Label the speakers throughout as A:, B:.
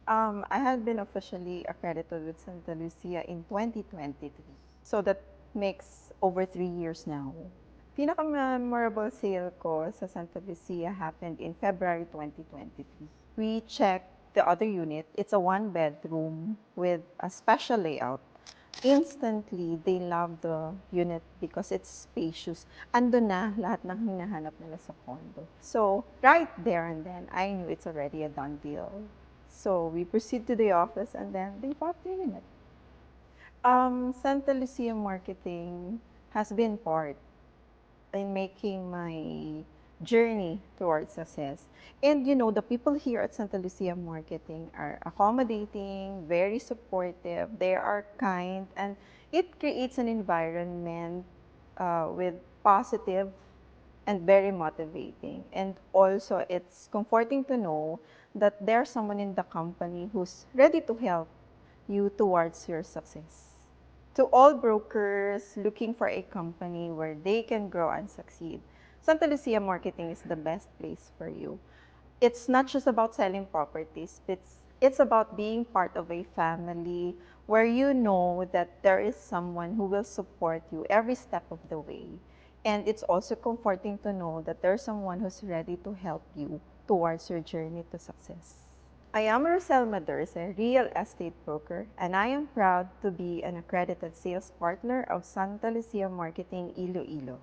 A: I had been officially accredited with Santa Lucia in 2023. So that makes over 3 years now. Pinaka-memorable sale ko sa Santa Lucia happened in February 2023. We checked the other unit. It's a one-bedroom with a special layout. Instantly, they love the unit because it's spacious. Ando na lahat ng hinahanap nila sa condo. So, right there and then, I knew it's already a done deal. So, we proceed to the office and then they bought the unit. Santa Lucia Marketing has been part in making my journey towards success. And the people here at Santa Lucia Marketing are accommodating, very supportive, they are kind, and it creates an environment with positive and very motivating. And also, it's comforting to know that there's someone in the company who's ready to help you towards your success. To all brokers looking for a company where they can grow and succeed, Santa Lucia Marketing is the best place for you. It's not just about selling properties, it's about being part of a family where you know that there is someone who will support you every step of the way. And it's also comforting to know that there's someone who's ready to help you towards your journey to success. I am Rosel Maders, a real estate broker, and I am proud to be an accredited sales partner of Santa Lucia Marketing Iloilo.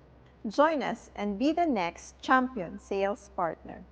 A: Join us and be the next champion sales partner.